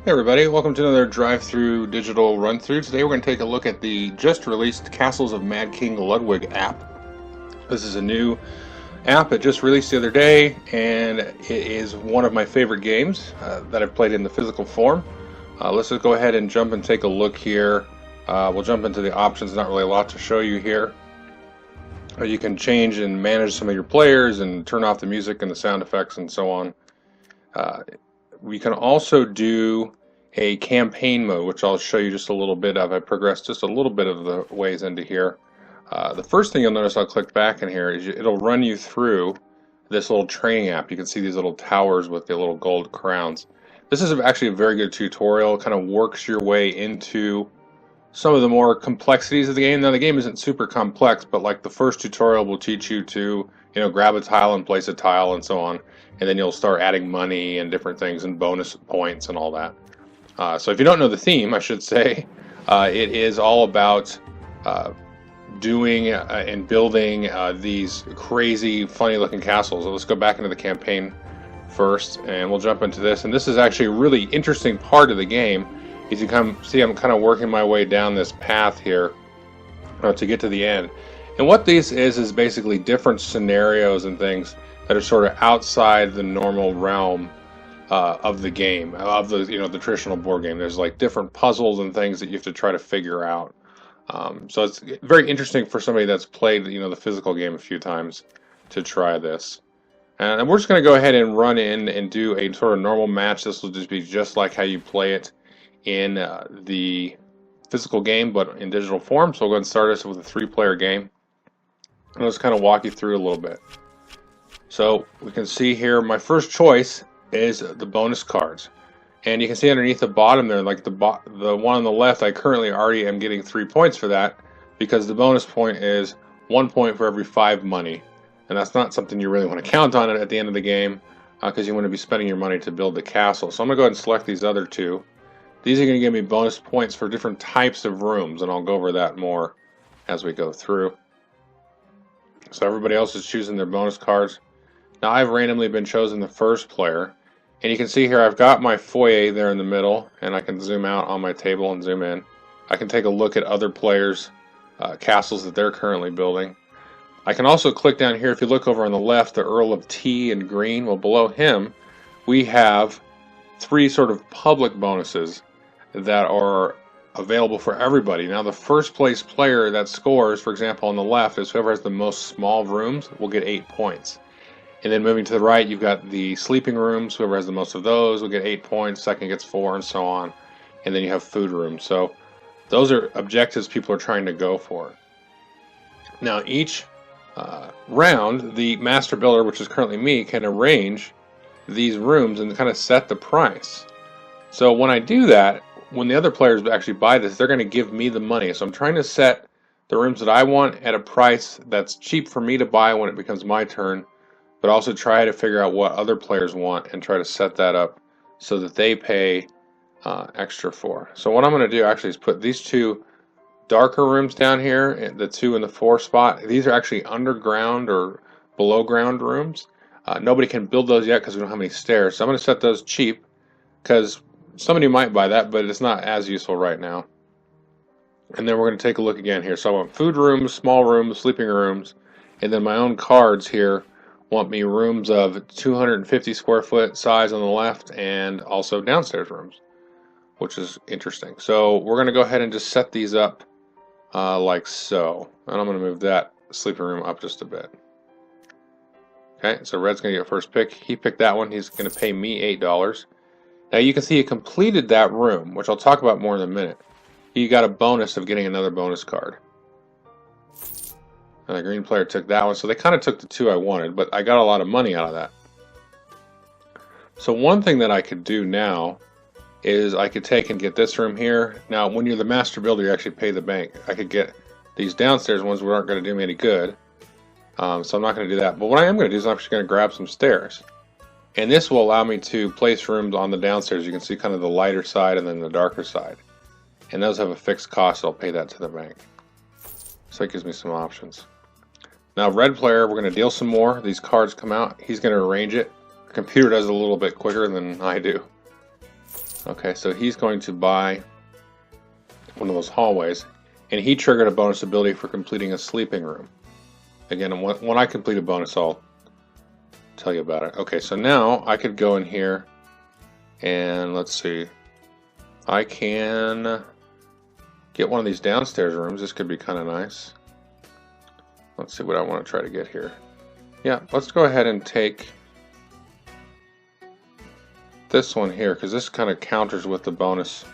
Hey everybody, welcome to another drive-through digital run-through. Today we're going to take a look at the just released Castles of Mad King Ludwig app. This is a new app it just released the other day, and it is one of my favorite games that I've played in the physical form. Let's just go ahead and jump and take a look here. We'll jump into the options, not really a lot to show you here. You can change and manage some of your players and turn off the music and the sound effects and so on. We can also do a campaign mode, which I'll show you just a little bit of. I progressed just a little bit of the ways into here. The first thing you'll notice, I'll click back in here, is it'll run you through this little training app. You can see these little towers with the little gold crowns. This is actually a very good tutorial. It kind of works your way into some of the more complexities of the game. Now the game isn't super complex, but like the first tutorial will teach you to, grab a tile and place a tile and so on, and then you'll start adding money and different things and bonus points and all that. So if you don't know the theme, I should say, it is all about doing and building these crazy, funny-looking castles. So let's go back into the campaign first, and we'll jump into this. And this is actually a really interesting part of the game. As you can see, I'm kind of working my way down this path here to get to the end. And what this is basically different scenarios and things that are sort of outside the normal realm of the game, of the the traditional board game. There's like different puzzles and things that you have to try to figure out. So it's very interesting for somebody that's played the physical game a few times to try this. And we're just going to go ahead and run in and do a sort of normal match. This will just be just like how you play it in the physical game, but in digital form. So we'll go ahead and start us with a 3-player game. And let's kind of walk you through a little bit. So we can see here my first choice is the bonus cards, and you can see underneath the bottom there, like the one on the left, I currently already am getting 3 points for that, because the bonus point is 1 point for every 5 money, and that's not something you really want to count on it at the end of the game, because you want to be spending your money to build the castle. So I'm going to go ahead and select these other 2. These are going to give me bonus points for different types of rooms, and I'll go over that more as we go through. So everybody else is choosing their bonus cards. Now I've randomly been chosen the first player, and you can see here I've got my foyer there in the middle, and I can zoom out on my table and zoom in. I can take a look at other players' castles that they're currently building. I can also click down here. If you look over on the left, the Earl of Tea in green, well, below him we have 3 sort of public bonuses that are available for everybody. Now the first place player that scores, for example on the left, is whoever has the most small rooms will get 8 points. And then moving to the right, you've got the sleeping rooms. Whoever has the most of those will get 8 points. Second gets 4, and so on. And then you have food rooms. So those are objectives people are trying to go for. Now each round, the master builder, which is currently me, can arrange these rooms and kind of set the price. So when I do that, when the other players actually buy this, they're going to give me the money. So I'm trying to set the rooms that I want at a price that's cheap for me to buy when it becomes my turn, but also try to figure out what other players want and try to set that up so that they pay extra for. So what I'm going to do actually is put these 2 darker rooms down here, the 2 in the 4 spot. These are actually underground or below ground rooms. Nobody can build those yet because we don't have any stairs. So I'm going to set those cheap because somebody might buy that, but it's not as useful right now. And then we're going to take a look again here. So I want food rooms, small rooms, sleeping rooms, and then my own cards here want me rooms of 250 square foot size on the left, and also downstairs rooms, which is interesting. So we're going to go ahead and just set these up like so. And I'm going to move that sleeping room up just a bit. Okay, so Red's going to get first pick. He picked that one. He's going to pay me $8. Now you can see he completed that room, which I'll talk about more in a minute. He got a bonus of getting another bonus card. And the green player took that one, so they kind of took the 2 I wanted, but I got a lot of money out of that. So one thing that I could do now is I could take and get this room here. Now when you're the master builder, you actually pay the bank. I could get these downstairs ones, which aren't going to do me any good. So I'm not going to do that. But what I am going to do is I'm actually going to grab some stairs. And this will allow me to place rooms on the downstairs. You can see kind of the lighter side and then the darker side. And those have a fixed cost, so I'll pay that to the bank. So it gives me some options. Now red player, we're going to deal some more. These cards come out. He's going to arrange it. The computer does it a little bit quicker than I do. Okay, so he's going to buy one of those hallways, and he triggered a bonus ability for completing a sleeping room. Again, when I complete a bonus, I'll tell you about it. Okay, so now I could go in here and let's see. I can get one of these downstairs rooms. This could be kind of nice. Let's see what I want to try to get here. Yeah, let's go ahead and take this one here, because this kind of counters with the bonus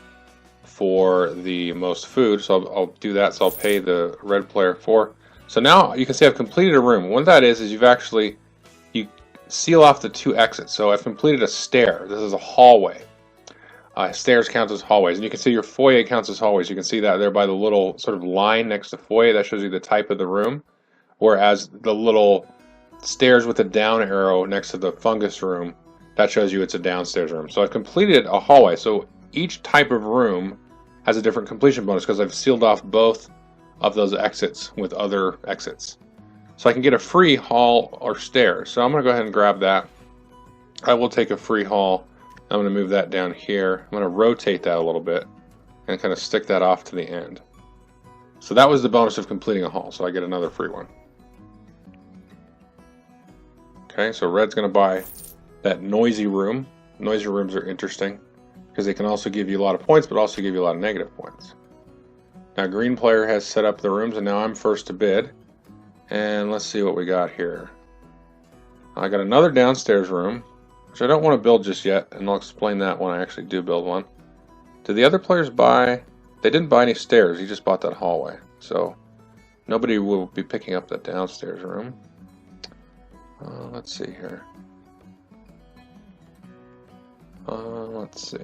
for the most food. So I'll do that. So I'll pay the red player 4. So now you can see I've completed a room. What that is you seal off the 2 exits. So I've completed a stair. This is a hallway. Stairs count as hallways, and you can see your foyer counts as hallways. You can see that there by the little sort of line next to foyer. That shows you the type of the room, whereas the little stairs with the down arrow next to the fungus room, that shows you it's a downstairs room. So I've completed a hallway. So each type of room has a different completion bonus because I've sealed off both of those exits with other exits. So I can get a free hall or stairs. So I'm going to go ahead and grab that. I will take a free hall. I'm going to move that down here. I'm going to rotate that a little bit and kind of stick that off to the end. So that was the bonus of completing a hall. So I get another free one. Okay, so red's going to buy that noisy room. Noisy rooms are interesting because they can also give you a lot of points, but also give you a lot of negative points. Now green player has set up the rooms, and now I'm first to bid. And let's see what we got here. I got another downstairs room, which I don't want to build just yet, and I'll explain that when I actually do build one. Did the other players buy? They didn't buy any stairs, he just bought that hallway. So nobody will be picking up that downstairs room. Let's see here. Let's see.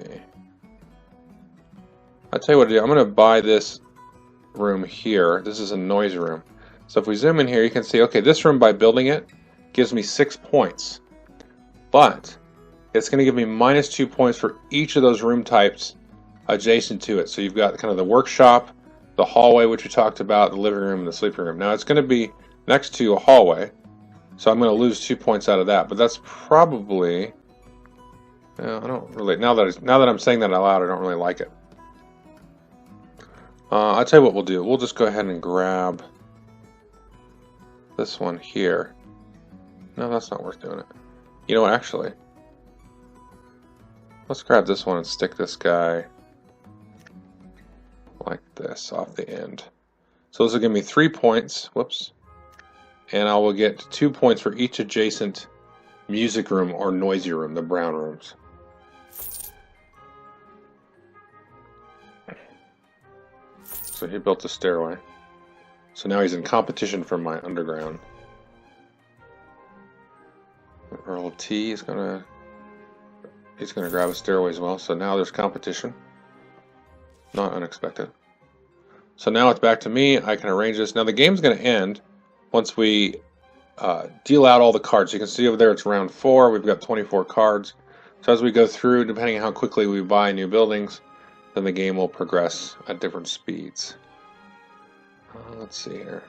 I'll tell you what to do. I'm going to buy this room here. This is a noise room. So if we zoom in here, you can see, okay, this room by building it gives me 6 points. But it's going to give me -2 points for each of those room types adjacent to it. So you've got kind of the workshop, the hallway, which we talked about, the living room, and the sleeping room. Now it's going to be next to a hallway, so I'm going to lose 2 points out of that. But that's probably, I don't really, now that I'm saying that out loud, I don't really like it. I'll tell you what we'll do. We'll just go ahead and grab this one here. No, that's not worth doing it. You know what, actually, let's grab this one and stick this guy like this off the end. So this will give me 3 points, whoops, and I will get 2 points for each adjacent music room or noisy room, the brown rooms. So he built a stairway. So now he's in competition for my underground. Earl T is he's gonna grab a stairway as well. So now there's competition. Not unexpected. So now it's back to me. I can arrange this. Now the game's gonna end once we deal out all the cards. You can see over there it's round 4. We've got 24 cards. So as we go through, depending on how quickly we buy new buildings, then the game will progress at different speeds. Let's see here.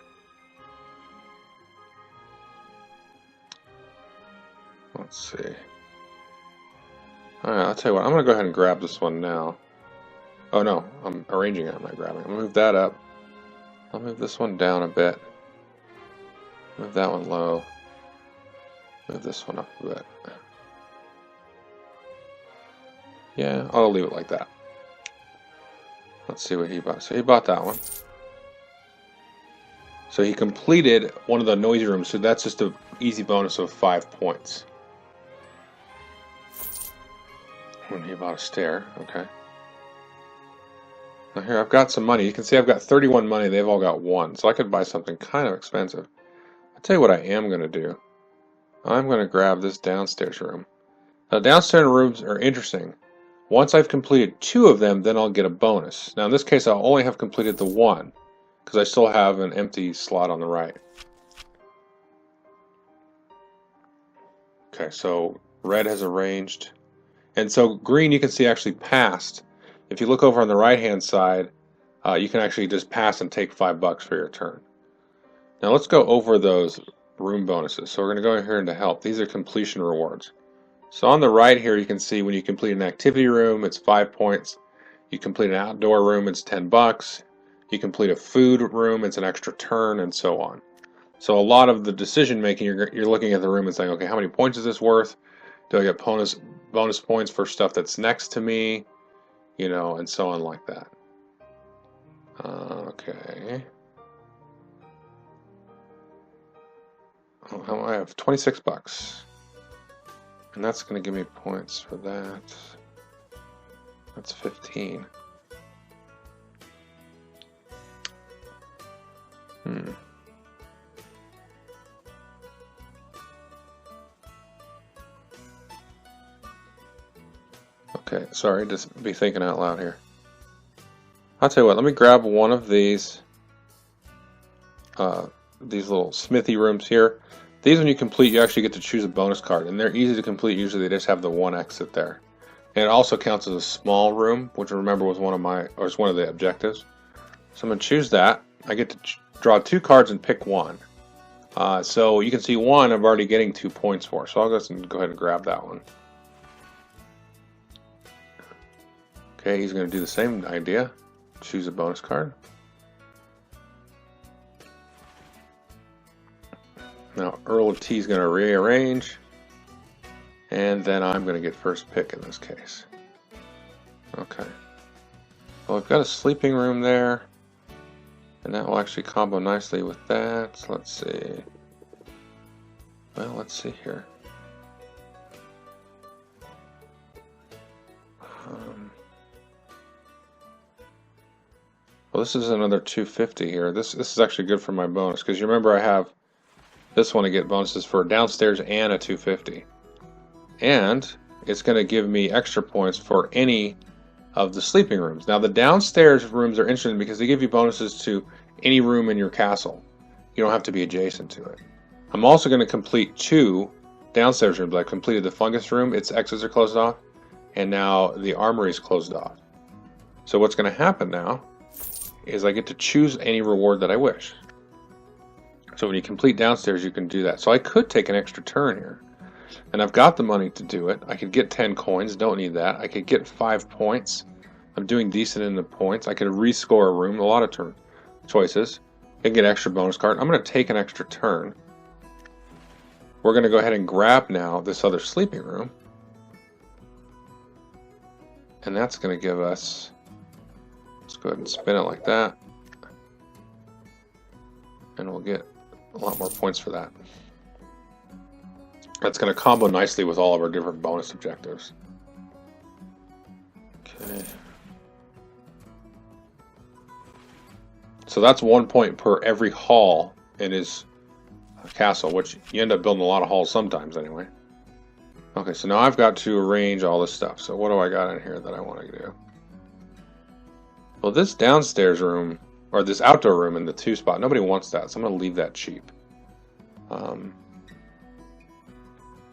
Let's see. Alright, I'll tell you what. I'm going to go ahead and grab this one now. Oh no, I'm arranging it. I'm not grabbing it. I'll move that up. I'll move this one down a bit. Move that one low. Move this one up a bit. Yeah, I'll leave it like that. Let's see what he bought. So he bought that one. So he completed one of the noisy rooms, so that's just an easy bonus of 5 points. When he bought a stair, okay. Now here I've got some money. You can see I've got 31 money. They've all got 1, so I could buy something kind of expensive. I'll tell you what I am going to do. I'm going to grab this downstairs room. Now downstairs rooms are interesting. Once I've completed 2 of them, then I'll get a bonus. Now in this case, I'll only have completed the 1, because I still have an empty slot on the right. Okay, so red has arranged. And so green, you can see, actually passed. If you look over on the right-hand side, you can actually just pass and take $5 for your turn. Now let's go over those room bonuses. So we're going to go in here into help. These are completion rewards. So on the right here, you can see when you complete an activity room, it's 5 points. You complete an outdoor room, it's $10. You complete a food room, it's an extra turn, and so on. So a lot of the decision making, you're looking at the room and saying, okay, how many points is this worth? Do I get bonus points for stuff that's next to me? You know, and so on like that. Okay. Oh, I have $26. And that's going to give me points for that. That's 15. Okay, sorry, just be thinking out loud here. I'll tell you what, let me grab one of these little smithy rooms here. These, when you complete, you actually get to choose a bonus card, and they're easy to complete. Usually they just have the one exit there. And it also counts as a small room, which remember was one of the objectives. So I'm going to choose that. I get to draw 2 cards and pick one. So you can see one I'm already getting 2 points for, so I'll go ahead and grab that one. Okay, he's going to do the same idea. Choose a bonus card. Now Earl of T is going to rearrange, and then I'm going to get first pick in this case. Okay. Well, I've got a sleeping room there, and that will actually combo nicely with that. So let's see. Well, let's see here. Well, this is another 250 here. This is actually good for my bonus, because you remember I have this one to get bonuses for downstairs and a 250. And it's going to give me extra points for any of the sleeping rooms. Now the downstairs rooms are interesting because they give you bonuses to any room in your castle. You don't have to be adjacent to it. I'm also going to complete 2 downstairs rooms. I completed the fungus room, its exits are closed off, and now the armory is closed off. So what's going to happen now is I get to choose any reward that I wish. So when you complete downstairs, you can do that. So I could take an extra turn here. And I've got the money to do it. I could get 10 coins, don't need that. I could get 5 points. I'm doing decent in the points. I could rescore a room, a lot of turn choices. I can get extra bonus card. I'm going to take an extra turn. We're going to go ahead and grab now this other sleeping room. And that's going to give us, let's go ahead and spin it like that. And we'll get a lot more points for that. That's going to combo nicely with all of our different bonus objectives. Okay. So that's 1 point per every hall in his castle, which you end up building a lot of halls sometimes anyway. Okay, so now I've got to arrange all this stuff. So what do I got in here that I want to do? Well, this downstairs room, or this outdoor room in the 2 spot, nobody wants that, so I'm going to leave that cheap.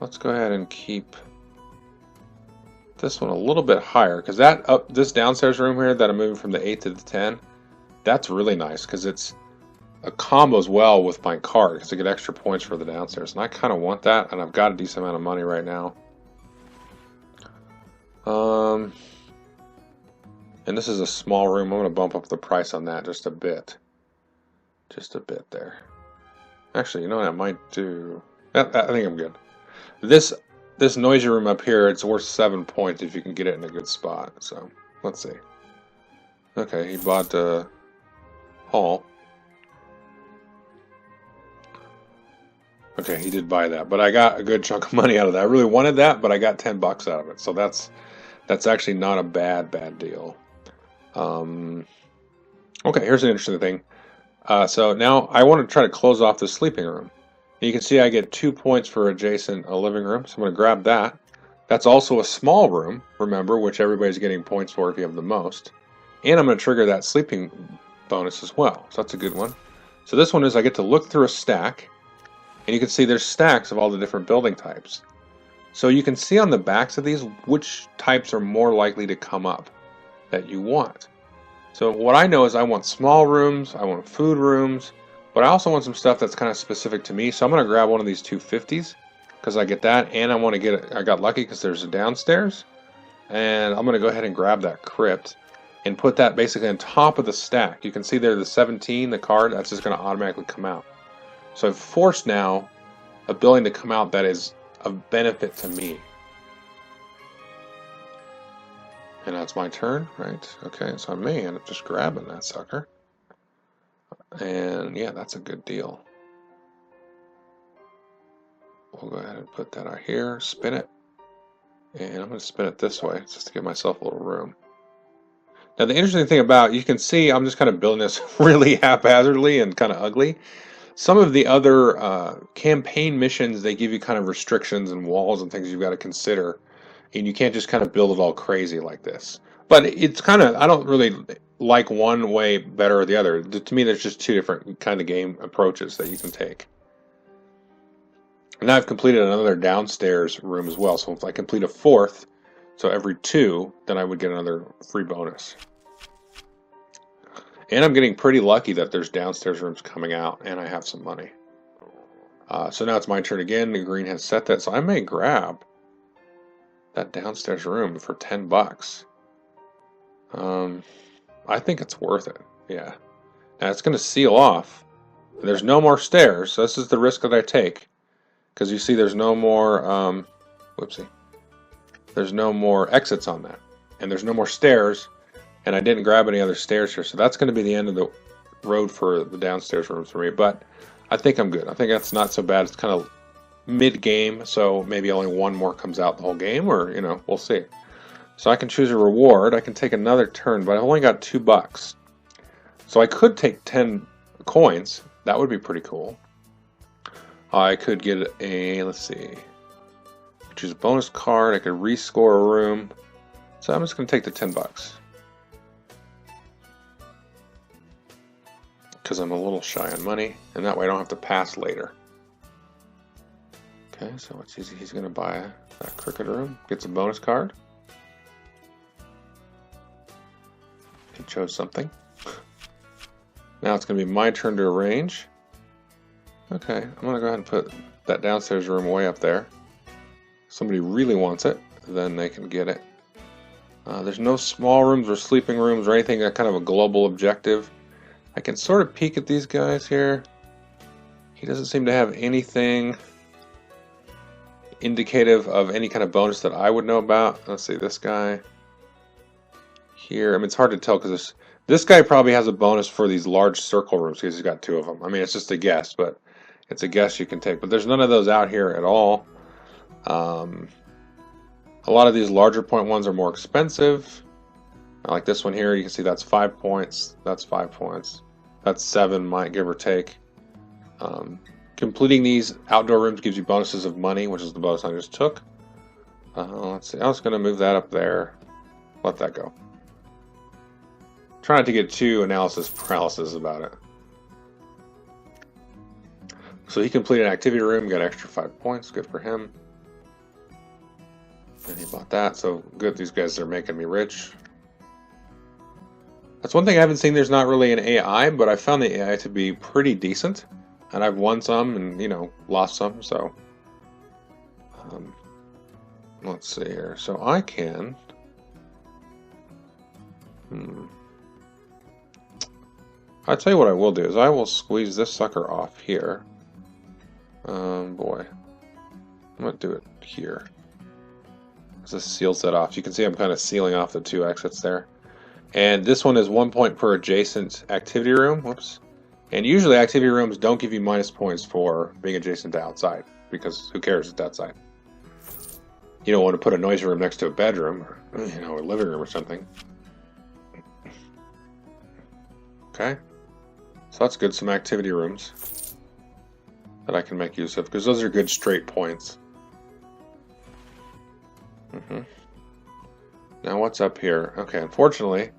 Let's go ahead and keep this one a little bit higher, because this downstairs room here that I'm moving from the 8 to the 10, that's really nice because it combos well with my card because I get extra points for the downstairs, and I kind of want that, and I've got a decent amount of money right now. And this is a small room. I'm going to bump up the price on that just a bit. Just a bit there. Actually, you know what I might do? I think I'm good. This noisy room up here, it's worth 7 points if you can get it in a good spot. So, let's see. Okay, he bought a hall. Okay, he did buy that, but I got a good chunk of money out of that. I really wanted that, but I got 10 bucks out of it. So that's actually not a bad deal. Okay, here's an interesting thing. So now I want to try to close off the sleeping room. You can see I get 2 points for adjacent a living room, so I'm going to grab that. That's also a small room, remember, which everybody's getting points for if you have the most. And I'm going to trigger that sleeping bonus as well, so that's a good one. So this one is I get to look through a stack, and you can see there's stacks of all the different building types. So you can see on the backs of these which types are more likely to come up that you want. So what I know is I want small rooms, I want food rooms, but I also want some stuff that's kind of specific to me. So I'm going to grab one of these 250s, because I get that, and I want to get it. I got lucky because there's a downstairs, and I'm going to go ahead and grab that crypt and put that basically on top of the stack. You can see there the 17, the card, that's just going to automatically come out. So I've forced now a building to come out that is of benefit to me. And now it's my turn, right? Okay, so I may end up just grabbing that sucker. And yeah, that's a good deal. We'll go ahead and put that out here, spin it. And I'm going to spin it this way, just to give myself a little room. Now the interesting thing about, you can see I'm just kind of building this really haphazardly and kind of ugly. Some of the other campaign missions, they give you kind of restrictions and walls and things you've got to consider. And you can't just kind of build it all crazy like this. But it's kind of, I don't really like one way better or the other. To me, there's just two different kind of game approaches that you can take. And now I've completed another downstairs room as well. So if I complete a fourth, so every 2, then I would get another free bonus. And I'm getting pretty lucky that there's downstairs rooms coming out, and I have some money. So now it's my turn again. The green has set that, so I may grab that downstairs room for 10 bucks. I think it's worth it. Yeah. Now it's going to seal off. There's no more stairs, so this is the risk that I take. Because you see there's no more, whoopsie. There's no more exits on that. And there's no more stairs. And I didn't grab any other stairs here. So that's going to be the end of the road for the downstairs rooms for me. But I think I'm good. I think that's not so bad. It's kind of mid-game. So maybe only one more comes out the whole game. Or, you know, we'll see. So I can choose a reward. I can take another turn. But I've only got 2 bucks. So I could take 10 coins. That would be pretty cool. I could get a, let's see. Choose a bonus card. I could rescore a room. So I'm just going to take the 10 bucks. Because I'm a little shy on money, and that way I don't have to pass later. Okay, so what's easy? He's going to buy that crooked room. Gets a bonus card. He chose something. Now it's going to be my turn to arrange. Okay, I'm going to go ahead and put that downstairs room way up there. If somebody really wants it, then they can get it. There's no small rooms or sleeping rooms or anything, that kind of a global objective. I can sort of peek at these guys here. He doesn't seem to have anything indicative of any kind of bonus that I would know about. Let's see, this guy here. I mean, it's hard to tell because this guy probably has a bonus for these large circle rooms because he's got 2 of them. I mean, it's just a guess, but it's a guess you can take. But there's none of those out here at all. A lot of these larger point ones are more expensive. Like this one here, you can see that's 5 points. That's 5 points. That's 7, might give or take. Completing these outdoor rooms gives you bonuses of money, which is the bonus I just took. Let's see. I was going to move that up there. Let that go. Try not to get too analysis paralysis about it. So he completed an activity room, got extra 5 points. Good for him. And he bought that, so good. These guys are making me rich. That's one thing I haven't seen. There's not really an AI, but I found the AI to be pretty decent. And I've won some and, you know, lost some, so. Let's see here. So I can. I'll tell you what I will do is I will squeeze this sucker off here. Boy. I'm going to do it here. This seals that off. You can see I'm kind of sealing off the 2 exits there. And this one is 1 point per adjacent activity room. Whoops. And usually activity rooms don't give you minus points for being adjacent to outside, because who cares, it's outside. You don't want to put a noisy room next to a bedroom or, you know, a living room or something. Okay. So that's good, some activity rooms that I can make use of, because those are good straight points. Now what's up here? Okay, unfortunately,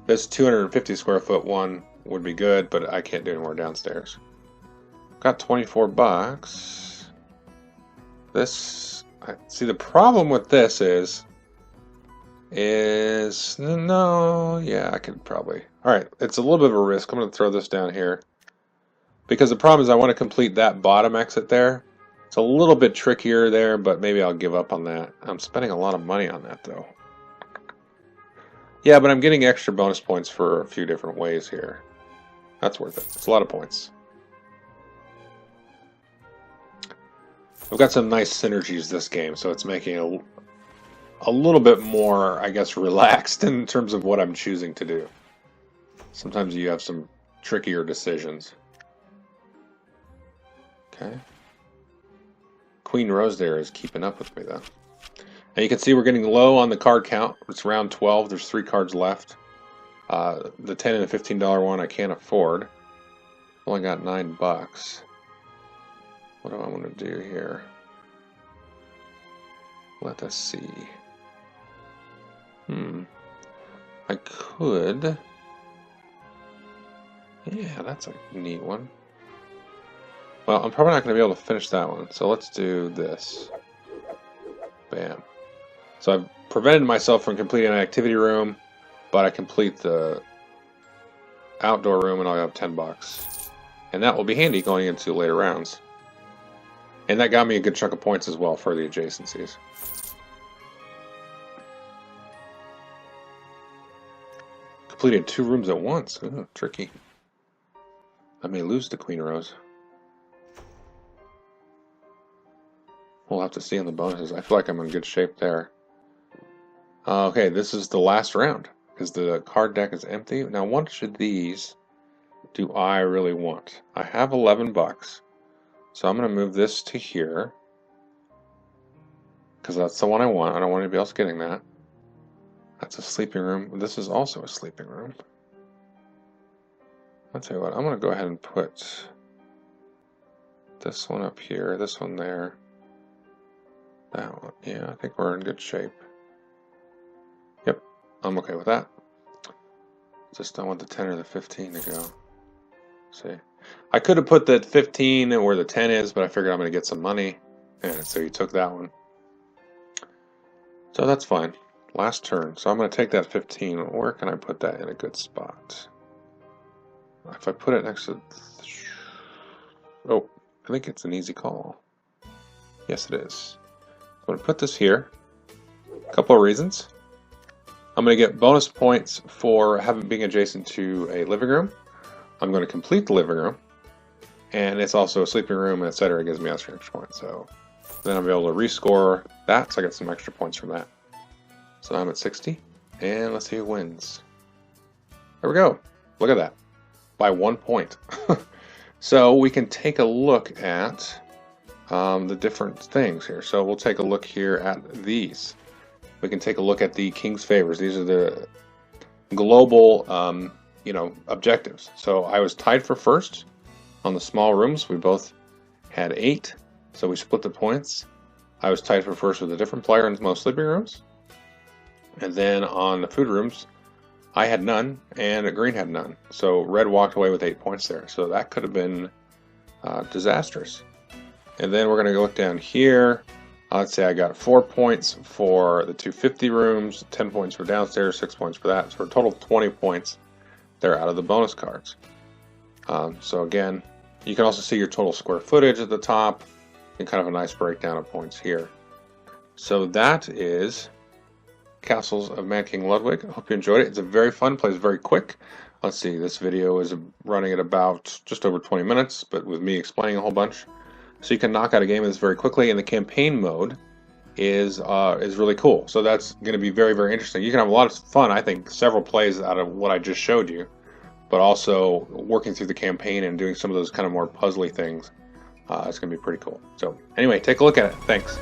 this 250 square foot one would be good, but I can't do any more downstairs. Got 24 bucks. This, see, the problem with this is no, yeah, I could probably. All right, it's a little bit of a risk. I'm going to throw this down here because the problem is I want to complete that bottom exit there, It's a little bit trickier there, but maybe I'll give up on that. I'm spending a lot of money on that, though. Yeah, but I'm getting extra bonus points for a few different ways here. That's worth it. It's a lot of points. I've got some nice synergies this game, so it's making it a little bit more, I guess, relaxed in terms of what I'm choosing to do. Sometimes you have some trickier decisions. Okay. Queen Rose there is keeping up with me, though. And you can see we're getting low on the card count. It's round 12. There's 3 cards left. The $10 and the $15 one I can't afford. Only got $9. What do I want to do here? Let us see. I could. Yeah, that's a neat one. Well, I'm probably not going to be able to finish that one, so let's do this. Bam. So I've prevented myself from completing an activity room, but I complete the outdoor room and I'll have $10. And that will be handy going into later rounds. And that got me a good chunk of points as well for the adjacencies. Completed 2 rooms at once. Ooh, tricky. I may lose to Queen Rose. We'll have to see on the bonuses. I feel like I'm in good shape there. Okay, this is the last round because the card deck is empty. Now, which of these do I really want? I have $11, so I'm going to move this to here because that's the one I want. I don't want anybody else getting that. That's a sleeping room. This is also a sleeping room. I'll tell you what, I'm going to go ahead and put this one up here, this one there, that one. Yeah, I think we're in good shape. Yep, I'm okay with that. Just don't want the 10 or the 15 to go. See, I could have put the 15 where the 10 is, but I figured I'm going to get some money. And so you took that one. So that's fine. Last turn. So I'm going to take that 15. Where can I put that in a good spot? If I put it next to... Oh, I think it's an easy call. Yes, it is. I'm going to put this here. A couple of reasons. I'm going to get bonus points for having being adjacent to a living room. I'm going to complete the living room. And it's also a sleeping room, etc. It gives me extra points. So then I'll be able to rescore that. So I get some extra points from that. So I'm at 60. And let's see who wins. There we go. Look at that. By 1 point. So we can take a look at the different things here. So we'll take a look here at these. We can take a look at the King's Favors. These are the global, objectives. So I was tied for first on the small rooms. We both had 8, so we split the points. I was tied for first with a different player in most sleeping rooms. And then on the food rooms, I had none, and green had none. So red walked away with 8 points there. So that could have been disastrous. And then we're going to go look down here. Let's say I got 4 points for the 250 rooms, 10 points for downstairs, 6 points for that. So for a total of 20 points there out of the bonus cards. So again, you can also see your total square footage at the top and kind of a nice breakdown of points here. So that is Castles of Mad King Ludwig. I hope you enjoyed it. It's a very fun, plays very quick. Let's see, this video is running at about just over 20 minutes, but with me explaining a whole bunch. So you can knock out a game of this very quickly, and the campaign mode is really cool. So that's going to be very, very interesting. You can have a lot of fun, I think, several plays out of what I just showed you, but also working through the campaign and doing some of those kind of more puzzly things. It's going to be pretty cool. So anyway, take a look at it. Thanks.